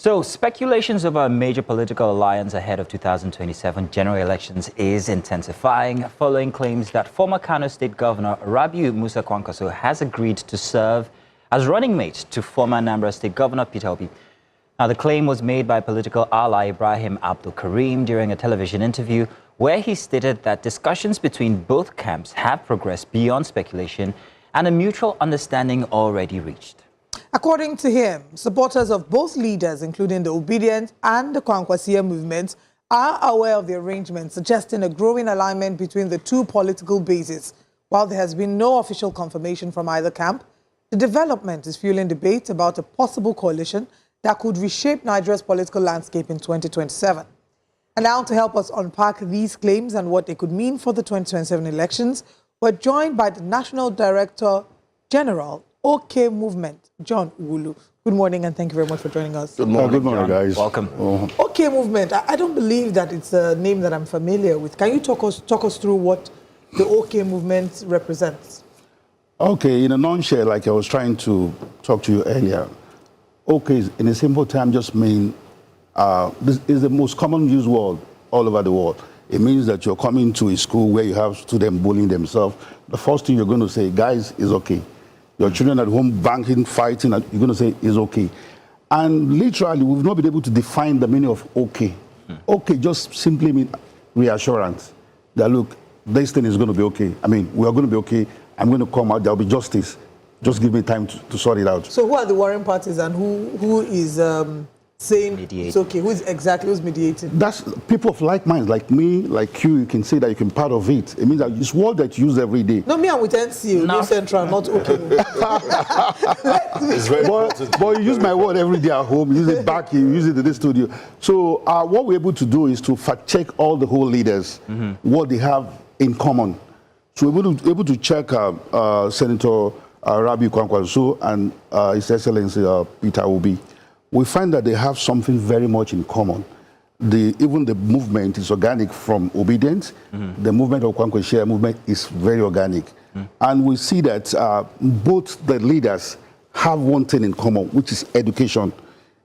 So, speculations over a major political alliance ahead of 2027 general elections is intensifying following claims that former Kano State Governor Rabiu Musa Kwankwaso has agreed to serve as running mate to former Anambra State Governor Peter Obi. Now, the claim was made by political ally Ibrahim Abdul Karim during a television interview where he stated that discussions between both camps have progressed beyond speculation and a mutual understanding already reached. According to him, supporters of both leaders, including the Obedient and the Kwankwaso movements, are aware of the arrangement, suggesting a growing alignment between the two political bases. While there has been no official confirmation from either camp, the development is fueling debate about a possible coalition that could reshape Nigeria's political landscape in 2027. And now to help us unpack these claims and what they could mean for the 2027 elections, we're joined by the National Director General, OK Movement, John Wulu. Good morning and thank you very much for joining us. Good morning, Good morning, guys. Welcome. OK Movement, I don't believe that it's a name that I'm familiar with. Can you talk us through what the OK Movement represents? Okay, in a nutshell, like I was trying to talk to you earlier, OK is, in a simple term, just mean this is the most common used word all over the world. It means that you're coming to a school where you have students bullying themselves. The first thing you're going to say, guys, is okay. Your children at home banking, fighting, you're going to say is okay. And literally, we've not been able to define the meaning of okay. Okay just simply means reassurance that, look, this thing is going to be okay. I mean, we are going to be okay. I'm going to come out. There'll be justice. Just give me time to sort it out. So who are the warring parties and who is saying it's okay? Who's mediating? That's people of like minds, like me, like you can say that you can be part of it. It means that it's word that you use every day. No, me, I'm with NCO, New Central, not okay. It's very but you use my word every day at home, you use it back, you use it in this studio. So what we're able to do is to fact check all the whole leaders, what they have in common. So we're able to check Senator Rabiu Kwankwaso and His Excellency Peter Obi. We find that they have something very much in common. Even the movement is organic from Obedience. The movement of Kwankwaso movement is very organic. And we see that both the leaders have one thing in common, which is education.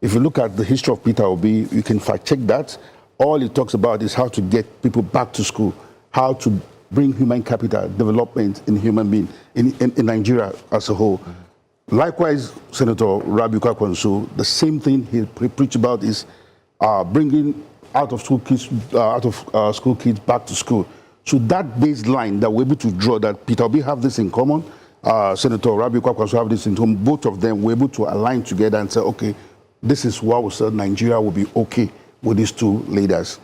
If you look at the history of Peter Obi, you can fact check that. All he talks about is how to get people back to school, how to bring human capital development in human being in Nigeria as a whole. Likewise, Senator Rabiu Kwankwaso, the same thing he preached about is bringing out of school kids back to school. So that baseline that we're able to draw, that Peter Obi have this in common, Senator Rabiu Kwankwaso have this in common, both of them were able to align together and say, okay, this is why we said Nigeria will be okay with these two leaders.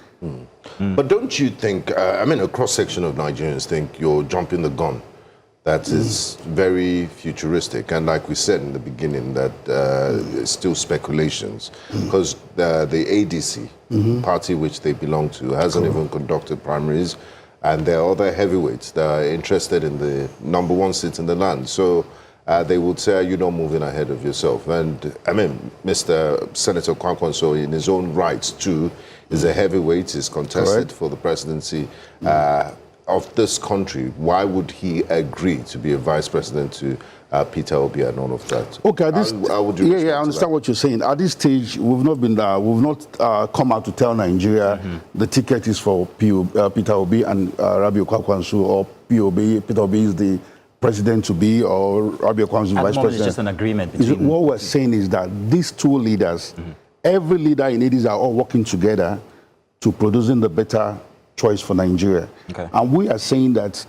But don't you think, I mean, a cross-section of Nigerians think you're jumping the gun? That is very futuristic, and like we said in the beginning, that it's still speculations, because the ADC, party which they belong to, hasn't even conducted primaries, and there are other heavyweights that are interested in the #1 seat in the land. So they would say, you're not moving ahead of yourself. And I mean, Mr. Senator Kwankwaso, in his own rights too, is a heavyweight, is contested for the presidency of this country. Why would he agree to be a vice president to Peter Obi and all of that? Okay, how would you I understand what you're saying. At this stage, we've not been we've not come out to tell Nigeria the ticket is for Peter Obi and Rabiu Kwankwaso, or Peter Obi is the president to be, or Rabiu Kwankwaso is vice president. It's just an agreement between what we're saying is that these two leaders, every leader in it, are all working together to producing the better choice for Nigeria. Okay. And we are saying that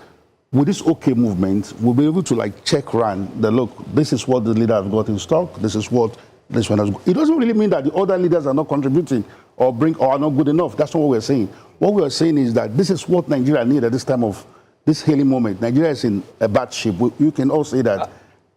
with this OK movement, we'll be able to like check run the look, this is what the leader has got in stock, this is what this one has got. It doesn't really mean that the other leaders are not contributing or are not good enough. That's not what we're saying. What we are saying is that this is what Nigeria needs at this time of this hailing moment. Nigeria is in a bad shape. You can all say that.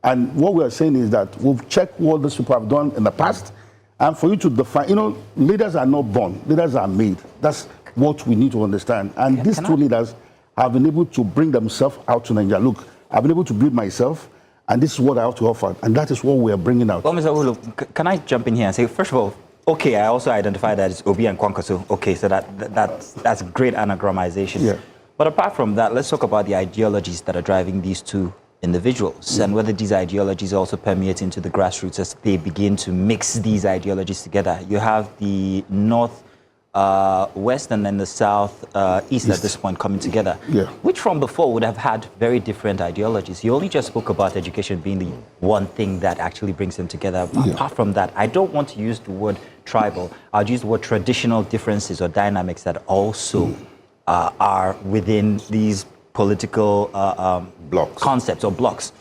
And what we are saying is that we've checked what these people have done in the past. And for you to define, leaders are not born, leaders are made. That's what we need to understand. And these two leaders have been able to bring themselves out to Nigeria. Look, I've been able to build myself, and this is what I have to offer. And that is what we are bringing out. Well, Mr. Wulu, can I jump in here and say, first of all, okay, I also identify that it's Obi and Kwankwaso. Okay, so that's great anagramization. Yeah. But apart from that, let's talk about the ideologies that are driving these two individuals, and whether these ideologies also permeate into the grassroots as they begin to mix these ideologies together. You have the North, West, and then the South, East at this point coming together, which from before would have had very different ideologies. You only just spoke about education being the one thing that actually brings them together. Apart from that, I don't want to use the word tribal. I'll use the word traditional differences or dynamics that also are within these political blocks, concepts or blocks.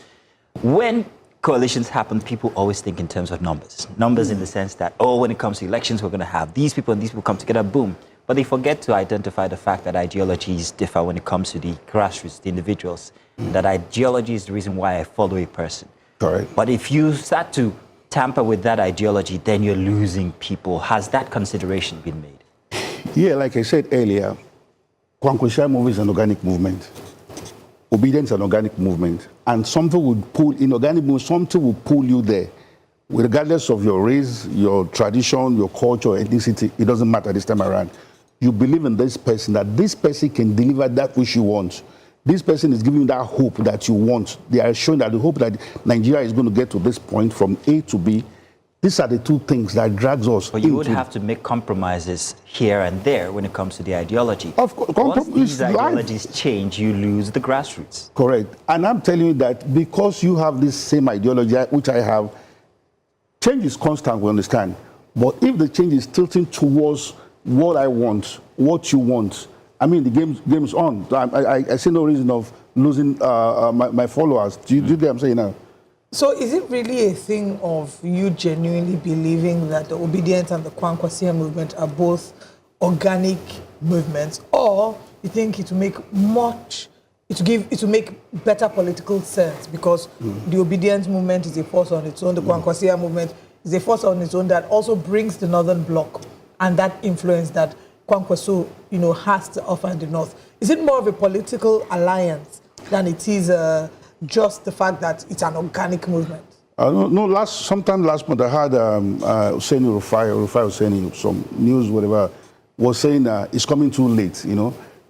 When coalitions happen, people always think in terms of numbers. Numbers in the sense that, oh, when it comes to elections, we're going to have these people and these people come together, boom. But they forget to identify the fact that ideologies differ when it comes to the grassroots, the individuals. That ideology is the reason why I follow a person. Correct. But if you start to tamper with that ideology, then you're losing people. Has that consideration been made? Yeah, like I said earlier, Kwankwaso movement is an organic movement. Obedience is an organic movement. And something would pull, in organic movement, something will pull you there. Regardless of your race, your tradition, your culture, ethnicity, it doesn't matter this time around. You believe in this person, that this person can deliver that which you want. This person is giving you that hope that you want. They are showing that the hope that Nigeria is going to get to this point from A to B. These are the two things that drags us. But you would have to make compromises here and there when it comes to the ideology. Of course, once these ideologies change, you lose the grassroots. Correct. And I'm telling you that because you have this same ideology, which I have, change is constant, we understand. But if the change is tilting towards what I want, what you want, I mean, the game's on. I see no reason of losing my followers. Do you get what I'm saying now? So is it really a thing of you genuinely believing that the Obedience and the Kwankwaso movement are both organic movements, or you think it will make it will make better political sense because the Obedience movement is a force on its own, the Kwankwaso movement is a force on its own that also brings the Northern Bloc and that influence that Kwankwaso, has to offer in the North. Is it more of a political alliance than it is just the fact that it's an organic movement? Sometime last month I had Hussein Rufai was saying some news, whatever, was saying it's coming too late,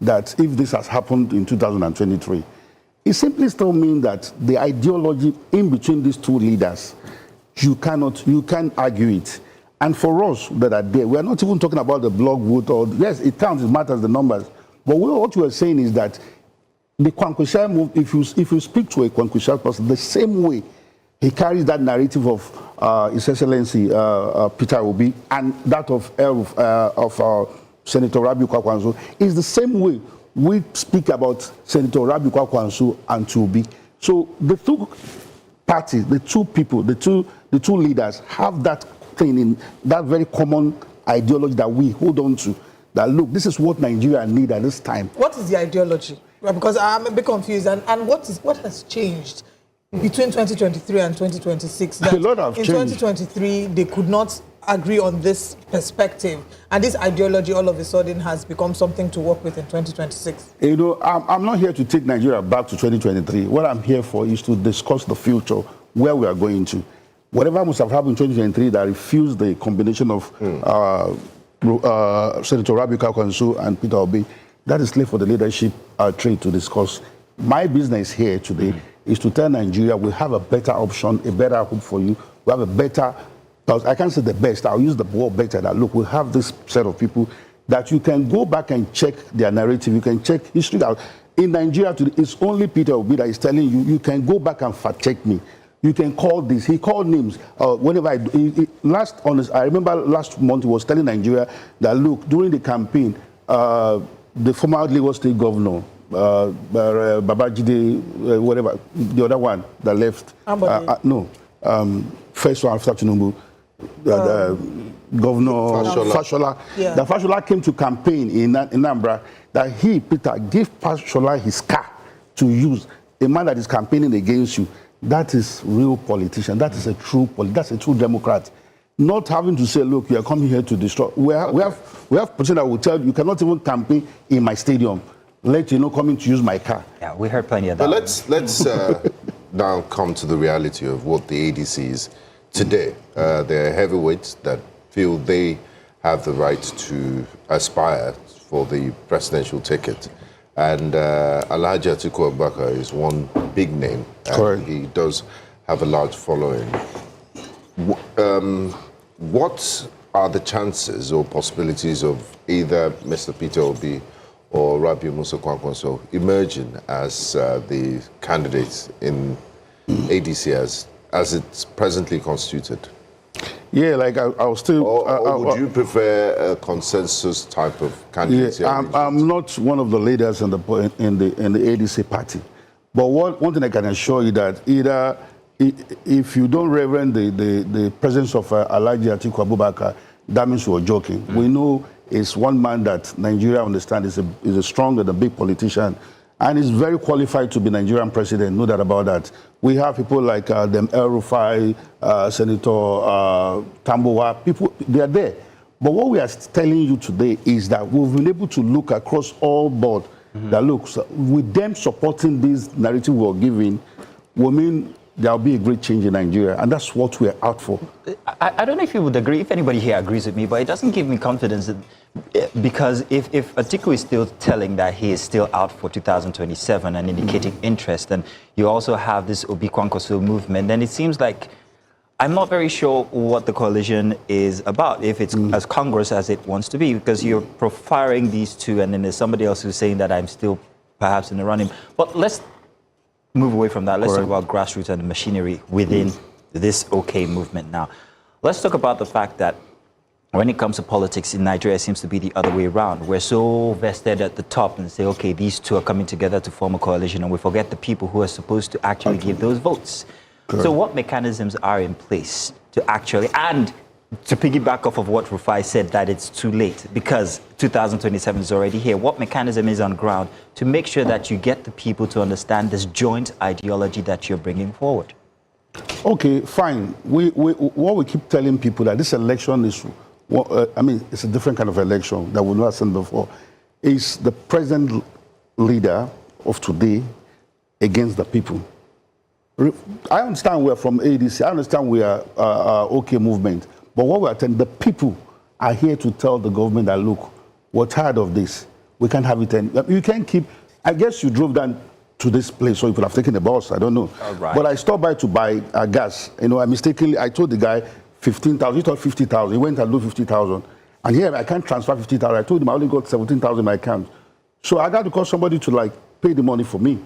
that if this has happened in 2023, it simply still means that the ideology in between these two leaders, you can't argue it. And for us that are there, we are not even talking about the block vote, or yes, it counts, it matters, the numbers. But what we are saying is that the Kwankwaso movement, if you speak to a Kwankwaso person, the same way he carries that narrative of His Excellency Peter Obi and that of Senator Rabiu Kwankwaso, is the same way we speak about Senator Rabiu Kwankwaso and Obi. So the two parties, the two people, the two leaders have that thing in that very common ideology that we hold on to. That look, this is what Nigeria needs at this time. What is the ideology? Because I'm a bit confused. And what has changed between 2023 and 2026? That a lot have changed. In 2023, they could not agree on this perspective, and this ideology all of a sudden has become something to work with in 2026. I'm not here to take Nigeria back to 2023. What I'm here for is to discuss the future, where we are going to. Whatever must have happened in 2023 that refused the combination of Senator Rabiu Kwankwaso and Peter Obi, that is left for the leadership trade to discuss. My business here today is to tell Nigeria we have a better option, a better hope for you. We have a better, I can't say the best, I'll use the word better, that look, we have this set of people that you can go back and check their narrative, you can check history. In Nigeria today, it's only Peter Obi that is telling you, you can go back and fact check me. You can call this. He called names. Whenever I remember last month he was telling Nigeria that look, during the campaign, the former Lagos State governor, Babajide, whatever, the other one that left. First one after Tinubu, Governor Fashola. Yeah. That Fashola came to campaign in Anambra. That he, Peter, gave Fashola his car to use. A man that is campaigning against you. That is real politician. That is that's a true Democrat. Not having to say, look, you are coming here to destroy. We have person that will tell you, you cannot even campaign in my stadium. Let you know coming to use my car. Yeah, we heard plenty of that. But let's now come to the reality of what the ADCs today. They're heavyweights that feel they have the right to aspire for the presidential ticket. And Alhaji Atiku Abubakar is one big name. Correct. He does have a large following. What are the chances or possibilities of either Mr. Peter Obi or Rabiu Musa Kwankwaso emerging as the candidates in ADC as it's presently constituted? Yeah, like I'll still. Or would you prefer a consensus type of candidacy? Yeah, I'm not one of the leaders in the ADC party, but one thing I can assure you that either if you don't reverend the presence of Alhaji Atiku Abubakar, that means you're joking. We know it's one man that Nigeria understands is a strong and a big politician, and is very qualified to be Nigerian president, no doubt about that. We have people like them El Rufai, Senator Tambowa, people, they are there. But what we are telling you today is that we've been able to look across all board, that looks, with them supporting this narrative we're giving, will mean there'll be a great change in Nigeria, and that's what we're out for. I don't know if you would agree, if anybody here agrees with me, but it doesn't give me confidence that, because if Atiku is still telling that he is still out for 2027 and indicating interest, and you also have this Obi Kwankwaso movement, then it seems like I'm not very sure what the coalition is about, if it's as Congress as it wants to be, because you're profiling these two, and then there's somebody else who's saying that I'm still perhaps in the running. But let's move away from that. Let's talk about grassroots and the machinery within this OK movement now. Let's talk about the fact that when it comes to politics in Nigeria, it seems to be the other way around. We're so vested at the top and say, okay, these two are coming together to form a coalition, and we forget the people who are supposed to actually give those votes. So what mechanisms are in place to actually, and to piggyback off of what Rufai said, that it's too late because 2027 is already here. What mechanism is on ground to make sure that you get the people to understand this joint ideology that you're bringing forward? Okay, fine. What we keep telling people that this election is, I mean, it's a different kind of election that we've not seen before. Is the present leader of today against the people. I understand we're from ADC. I understand we are OK movement. But what we're telling, the people are here to tell the government that, look, we're tired of this. We can't have it. You can't keep, I guess you drove down to this place, so you could have taken the bus, I don't know. But I stopped by to buy gas. You know, I mistakenly, I told the guy 15,000, he thought 50,000. He went and do 50,000. And here, I can't transfer 50,000. I told him I only got 17,000 in my account. So I got to call somebody to, like, pay the money for me.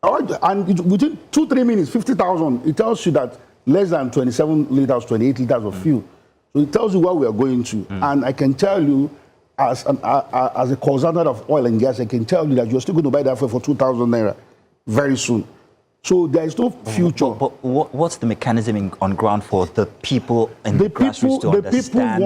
And within 2-3 minutes, 50,000, it tells you that less than 27 liters, 28 liters of fuel. So it tells you where we are going to. And I can tell you, as a consultant of oil and gas, I can tell you that you're still going to buy that for 2,000 naira very soon. So there is no future. But what's the mechanism on ground for the people and the grassroots to understand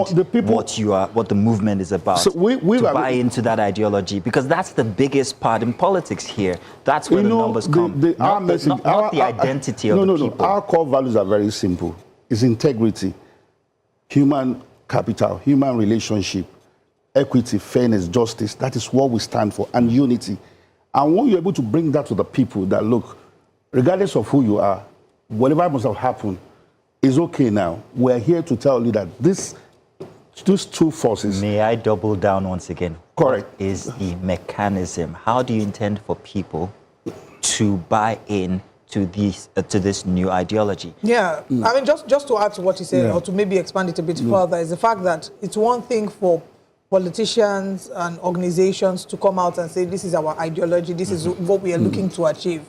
what the movement is about, so to buy into that ideology? Because that's the biggest part in politics here. That's where the numbers come, not the identity of the people. No. Our core values are very simple. It's integrity, human capital, human relationship, equity, fairness, justice. That is what we stand for, and unity. And when you're able to bring that to the people, that look, regardless of who you are, whatever must have happened is okay now. We're here to tell you that these two forces... May I double down once again? Correct. What is the mechanism? How do you intend for people to buy in to this new ideology? Yeah, I mean, just to add to what you said, or to maybe expand it a bit further, is the fact that it's one thing for politicians and organizations to come out and say, this is our ideology, this is what we are looking to achieve.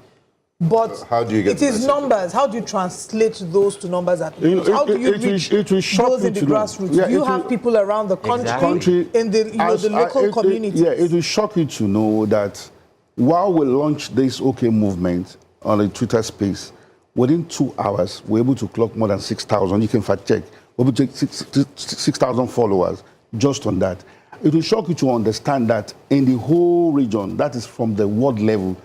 But how do you get it is numbers. How do you translate those to numbers at least? How do you reach those in the grassroots? Do you have people around the country in the local communities? It will shock you to know that while we launched this OK movement on the Twitter space, within 2 hours, we're able to clock more than 6,000. You can fact check. We're able to take 6,000 followers just on that. It will shock you to understand that in the whole region, that is from the world level,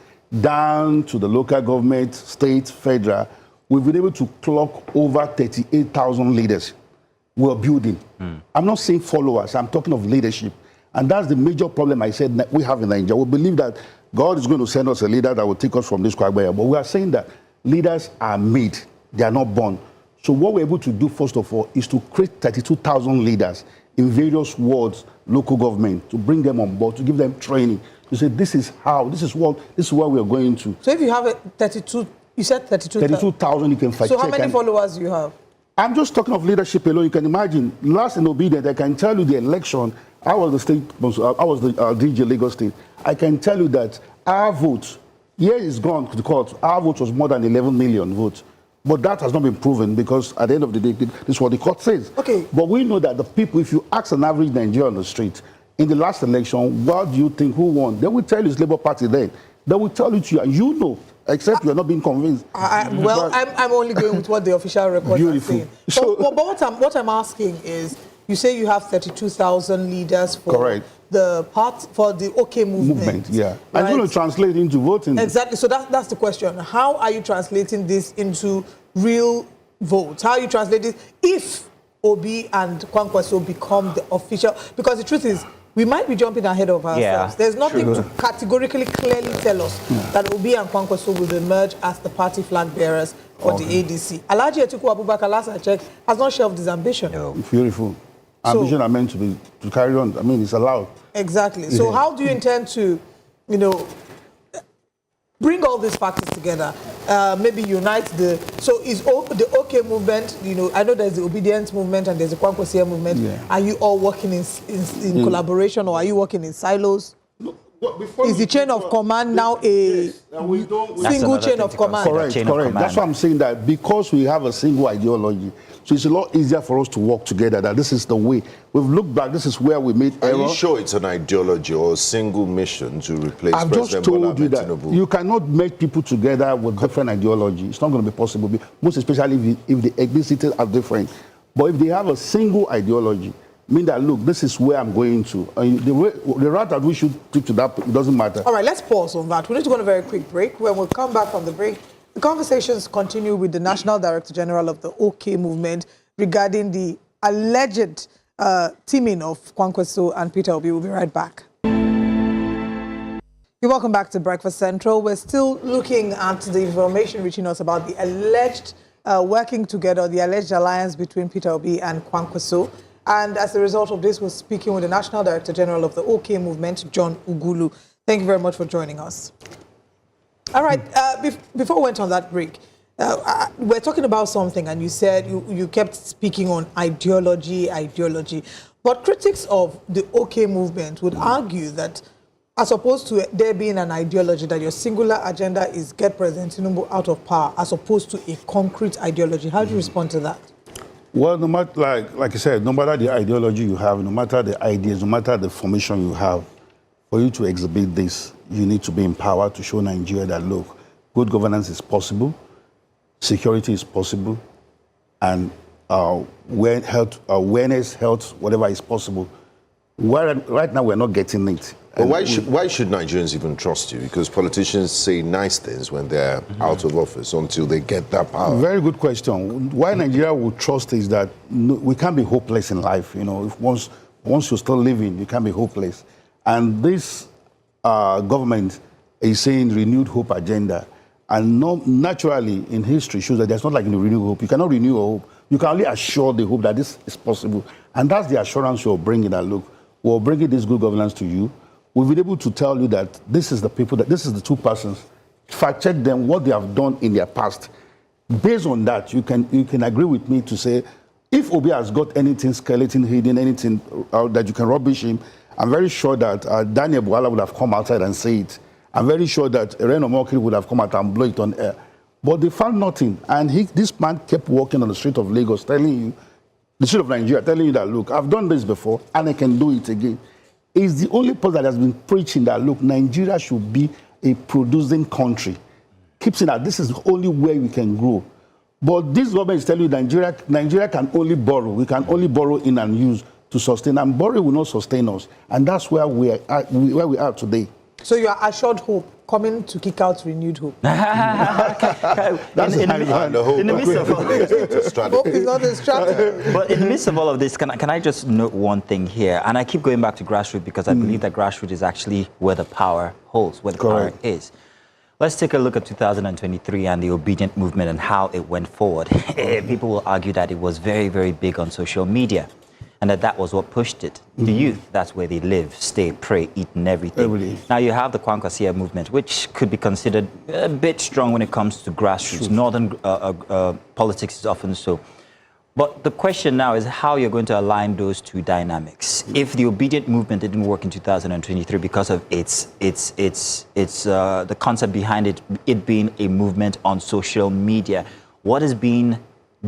down to the local government, state, federal, we've been able to clock over 38,000 leaders we're building. I'm not saying followers, I'm talking of leadership. And that's the major problem I said that we have in Nigeria. We believe that God is going to send us a leader that will take us from this quagmire. But we are saying that leaders are made, they are not born. So what we're able to do, first of all, is to create 32,000 leaders in various wards, local government, to bring them on board, to give them training, to say this is where we are going to. So if you have 32, you said 32,000, you can fact So check. how many followers do you have? I'm just talking of leadership alone. You can imagine, last in obedience, I can tell you the election. I was the DG Lagos State. I can tell you that our vote, it's gone to the court. Our vote was more than 11 million votes. But that has not been proven because at the end of the day, this is what the court says. Okay. But we know that the people, if you ask an average Nigerian on the street, in the last election, what do you think, who won? They will tell you it's Labour Party then. They will tell it to you, and you know, except you're not being convinced. I'm only going with what the official record is saying. So, but what I'm asking is, you say you have 32,000 leaders for the OK movement. Yeah. Right? I'm going to translate into voting. Exactly. So that's the question. How are you translating this into real votes? How are you translating this if Obi and Kwankwaso become the official? Because the truth is, we might be jumping ahead of ourselves. Yeah, there's nothing to categorically clearly tell us that Obi and Kwankwaso will emerge as the party flag bearers for the ADC. Alhaji Atiku Abubakar, last I checked, has not shelved his ambition. No. Beautiful. Ambition are meant to carry on. I mean, it's allowed. Exactly. So how do you intend to, bring all these factors together? Maybe unite so is the OK movement, I know there's the obedience movement and there's the Kwankwaso movement. Yeah. Are you all working in collaboration, or are you working in silos? No, is the chain of command now a single chain of command? Correct. That's why I'm saying that because we have a single ideology, so it's a lot easier for us to work together, that this is the way. We've looked back, this is where we made error. Are you sure it's an ideology or a single mission to replace I've President just told you that Tinubu? You cannot make people together with different ideology. It's not going to be possible, most especially if the ethnicities are different. But if they have a single ideology, mean that, look, this is where I'm going to. The route that we should take to that, it doesn't matter. All right, let's pause on that. We need to go on a very quick break. When we come back from the break, the conversations continue with the National Director General of the OK movement regarding the alleged teaming of Kwankwaso and Peter Obi. We'll be right back. You're welcome back to Breakfast Central. We're still looking at the information reaching us about the alleged working together, the alleged alliance between Peter Obi and Kwankwaso. And as a result of this, we're speaking with the National Director General of the OK movement, John Ugulu. Thank you very much for joining us. All right, before we went on that break, we're talking about something, and you said you kept speaking on ideology. But critics of the OK movement would argue that, as opposed to there being an ideology, that your singular agenda is get President Tinubu out of power, as opposed to a concrete ideology. How do you respond to that? Well, no matter, like I said, no matter the ideology you have, no matter the ideas, no matter the formation you have, for you to exhibit this, you need to be empowered to show Nigeria that, look, good governance is possible, security is possible, and awareness, health, whatever is possible. Right now, we're not getting it. But why should Nigerians even trust you? Because politicians say nice things when they're out of office until they get that power. Very good question. Why Nigeria would trust is that we can't be hopeless in life. If once you're still living, you can't be hopeless. And this government is saying renewed hope agenda. And naturally, in history, shows that there's not like a renewed hope. You cannot renew a hope. You can only assure the hope that this is possible. And that's the assurance you're bringing, that, look, we're bringing this good governance to you. We've been able to tell you that this is the people, that this is the two persons. Fact check them, what they have done in their past. Based on that, you can agree with me to say, if Obi has got anything skeleton hidden, anything that you can rubbish him, I'm very sure that Daniel Buala would have come outside and say it. I'm very sure that Eren Omokri would have come out and blow it on air. But they found nothing. And this man kept walking on the street of Lagos, telling you, the street of Nigeria, telling you that, look, I've done this before and I can do it again. He's the only person that has been preaching that, look, Nigeria should be a producing country. Keep saying that this is the only way we can grow. But this government is telling you Nigeria can only borrow. We can only borrow in and use to sustain. And borrowing will not sustain us. And that's where we are today. So you are assured hope coming to kick out renewed hope. That's in the midst of all this, hope is not a strategy. But in the midst of all of this, can I just note one thing here? And I keep going back to grassroots because I believe that grassroots is actually where the power holds, where the power is. Let's take a look at 2023 and the obedient movement and how it went forward. People will argue that it was very, very big on social media. and that was what pushed it. The youth, that's where they live, stay, pray, eat, and everything. Everything. Now you have the Kwankwaso movement, which could be considered a bit strong when it comes to grassroots. Northern politics is often so. But the question now is how you're going to align those two dynamics. If the obedient movement didn't work in 2023 because of the concept behind it being a movement on social media, what is being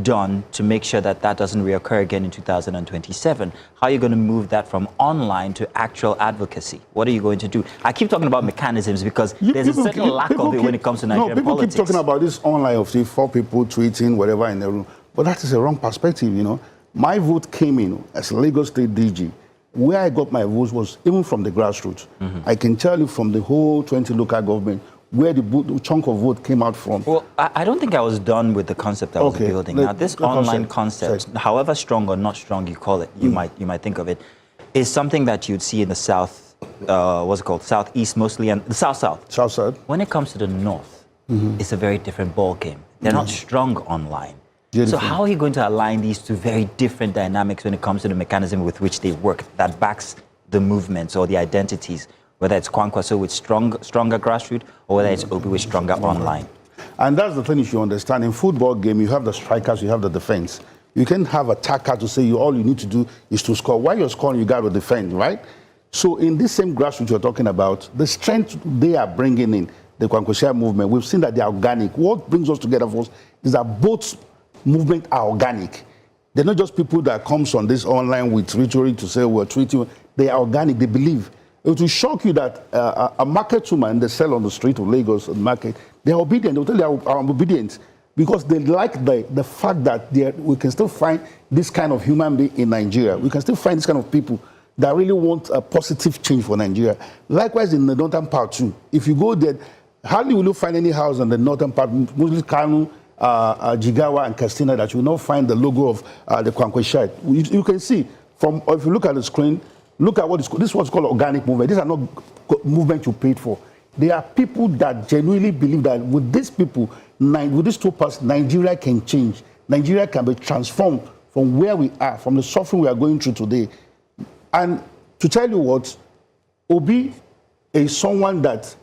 done to make sure that that doesn't reoccur again in 2027? How are you going to move that from online to actual advocacy? What are you going to do? I keep talking about mechanisms because there's a certain lack of it when it comes to Nigerian politics. People keep talking about this online of, say, 4 people tweeting, whatever in the room. But that is a wrong perspective, you know. My vote came in as a Lagos State DG. Where I got my votes was even from the grassroots. I can tell you from the whole 20 local government where the chunk of vote came out from. Well, I don't think I was done with the concept I was building. Now, this online concept, however strong or not strong you call it, you might think of it, is something that you'd see in the South, what's it called, Southeast mostly, and the South-South. South-South. When it comes to the North, it's a very different ball game. They're not strong online. So how are you going to align these two very different dynamics when it comes to the mechanism with which they work that backs the movements or the identities, whether it's Kwankwaso with stronger grassroots or whether it's Obi with stronger online? And that's the thing you should understand. In football game, you have the strikers, you have the defense. You can have an attacker to say all you need to do is to score. While you're scoring, you got to defend, right? So in this same grassroots you're talking about, the strength they are bringing in, the Kwankwaso movement, we've seen that they're organic. What brings us together first is that both movement are organic. They're not just people that comes on this online with rhetoric to say we're treating. They are organic. They believe. It will shock you that a market woman they sell on the street of Lagos market, they're obedient. They'll tell you I'm obedient because they like the fact that we can still find this kind of human being in Nigeria. We can still find this kind of people that really want a positive change for Nigeria. Likewise in the northern part too. If you go there, hardly will you find any house in the northern part, mostly Kanu, Jigawa and Katsina, that you will not find the logo of the Kwankwaso. You can see from, if you look at the screen, look at this is what's called organic movement. These are not movement you paid for. They are people that genuinely believe that with these people, with these 2 parts, Nigeria can change. Nigeria can be transformed from where we are, from the suffering we are going through today. And to tell you what, Obi is someone that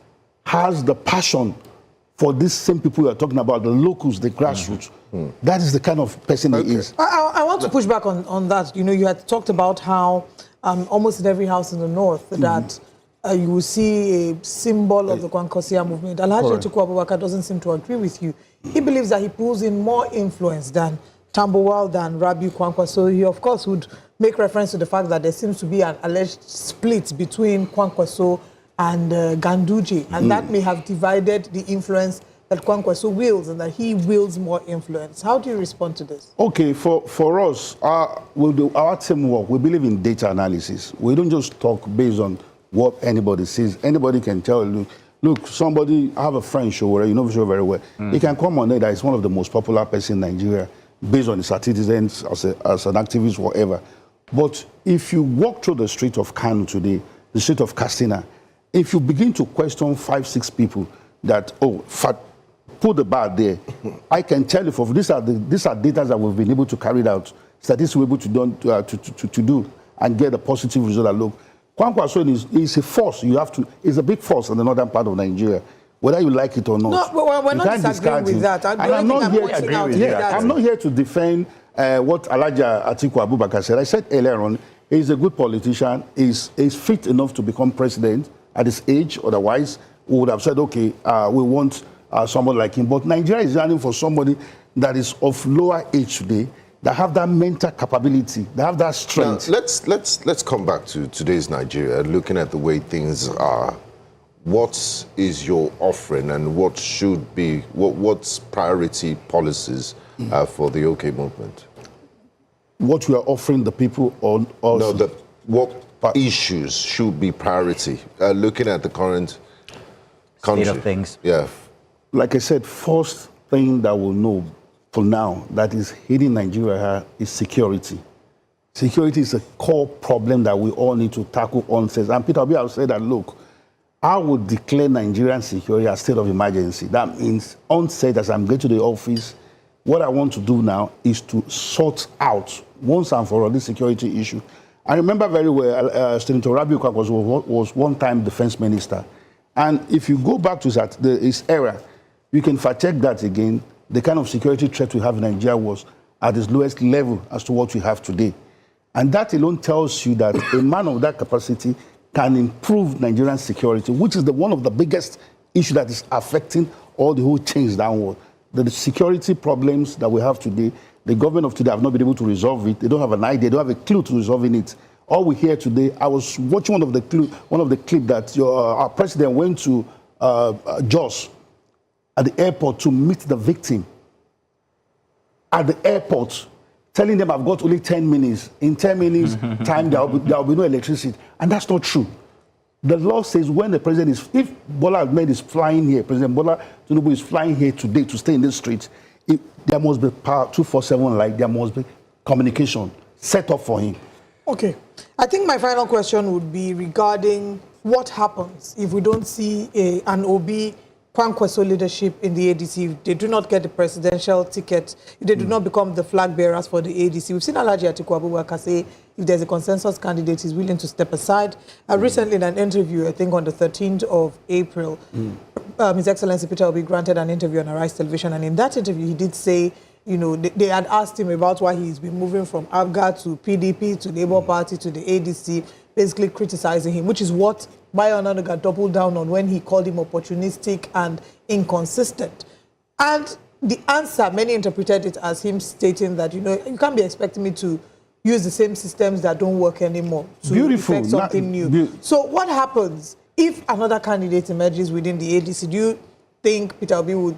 has the passion for these same people we are talking about, the locals, the grassroots. That is the kind of person he is. I want to push back on that. You know, you had talked about how almost in every house in the north that you will see a symbol of the Kwankwaso movement. Alhaji Atiku Abubakar doesn't seem to agree with you. He believes that he pulls in more influence than Tambowal, than Rabiu Kwankwaso. He, of course, would make reference to the fact that there seems to be an alleged split between Kwankwaso and Ganduje, and that may have divided the influence that Kwankwaso wields and that he wields more influence. How do you respond to this? Okay, for us, we'll do our teamwork. We believe in data analysis. We don't just talk based on what anybody says. Anybody can tell you, look, somebody, I have a friend, Showore, you know Showore very well. He can come on there that is one of the most popular person in Nigeria based on his citizens, as an activist, whatever. But if you walk through the street of Kanu today, the street of Katsina, if you begin to question 5, 6 people that, put the bar there, I can tell you, these are data that we've been able to carry out, statistics we're able to do and get a positive result. That look, Kwankwaso is a force. It's a big force in the northern part of Nigeria, whether you like it or not. No, but we're not disagreeing with that. I'm not here to defend what Alhaji Atiku Abubakar said. I said earlier on, he's a good politician. He's fit enough to become president. At his age, otherwise, we would have said, okay, we want someone like him. But Nigeria is running for somebody that is of lower age today, that have that mental capability, that have that strength. Now, let's come back to today's Nigeria, looking at the way things are. What is your offering, and what should be, what's priority policies for the OK movement? What we are offering the people on us? No, what issues should be priority, looking at the current country? State of things. Yeah. Like I said, first thing that we'll know for now that is hitting Nigeria is security. Security is a core problem that we all need to tackle onset. And Peter Obi has said that, look, I would declare Nigerian security a state of emergency. That means onset, as I'm going to the office, what I want to do now is to sort out once and for all this security issue. I remember very well, Senator Rabiu Kwankwaso was one-time defense minister. And if you go back to his era, you can fact-check that again. The kind of security threat we have in Nigeria was at its lowest level as to what we have today. And that alone tells you that a man of that capacity can improve Nigerian security, which is one of the biggest issues that is affecting all the whole change downward. The security problems that we have today, the government of today have not been able to resolve it. They don't have an idea. They don't have a clue to resolving it. All we hear today, I was watching one of the clip that our president went to Jos at the airport to meet the victim. At the airport, telling them I've got only 10 minutes. In 10 minutes time, there will be no electricity. And that's not true. The law says when the president is, if Bola Ahmed is flying here, President Bola Tinubu is flying here today to stay in this street, there must be power 247, like there must be communication set up for him. Okay. I think my final question would be regarding what happens if we don't see an Obi Kwankwaso leadership in the ADC. If they do not get the presidential ticket, if they do not become the flag bearers for the ADC. We've seen Alhaji Atiku Abubakar say if there's a consensus candidate, he's willing to step aside. Recently in an interview, I think on the 13th of April, His Excellency Peter Obi granted an interview on Arise Television, and in that interview he did say, you know, they had asked him about why he's been moving from ABGA to PDP to Labour Party to the ADC, basically criticizing him, which is what Bayo Onanuga doubled down on when he called him opportunistic and inconsistent. And the answer, many interpreted it as him stating that, you know, you can't be expecting me to use the same systems that don't work anymore to effect something new. So what happens if another candidate emerges within the ADC? Do you think Peter Obi would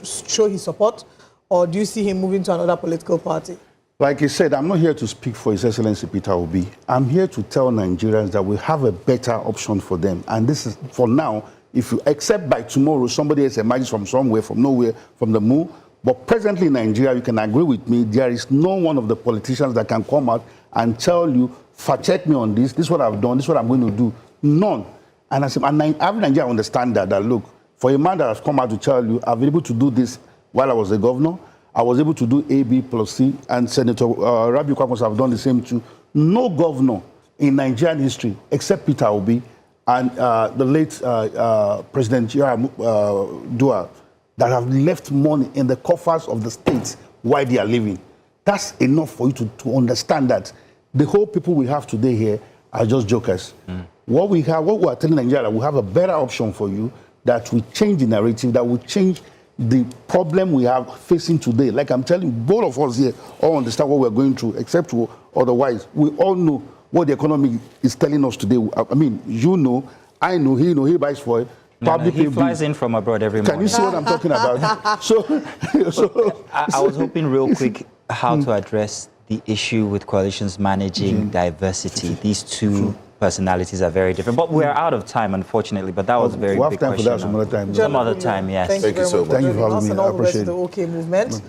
show his support, or do you see him moving to another political party? Like I said, I'm not here to speak for His Excellency Peter Obi. I'm here to tell Nigerians that we have a better option for them. And this is, for now, if you accept by tomorrow, somebody else emerges from somewhere, from nowhere, from the moon. But presently in Nigeria, you can agree with me, there is no one of the politicians that can come out and tell you, check me on this is what I've done, this is what I'm going to do. None. And every Nigerian understand that, look, for a man that has come out to tell you, I've been able to do this while I was a governor, I was able to do A, B plus C, and Senator Rabiu Kwankwaso have done the same too. No governor in Nigerian history, except Peter Obi and the late President Dua, that have left money in the coffers of the states while they are living. That's enough for you to understand that the whole people we have today here are just jokers. What we are telling Nigeria, we have a better option for you that will change the narrative, that will change the problem we have facing today. Like I'm telling you, both of us here all understand what we're going through, except otherwise. We all know what the economy is telling us today. I mean, you know, I know, he buys for it. He flies in from abroad every morning. Can you see what I'm talking about? so I was hoping real quick how to address the issue with coalitions managing diversity. These two personalities are very different. But we're out of time, unfortunately. But that was a very big question. We'll have time for that some other time. Some other time, yes. Thank you very much. Thank you for having me. And all I the rest appreciate of the OK movement.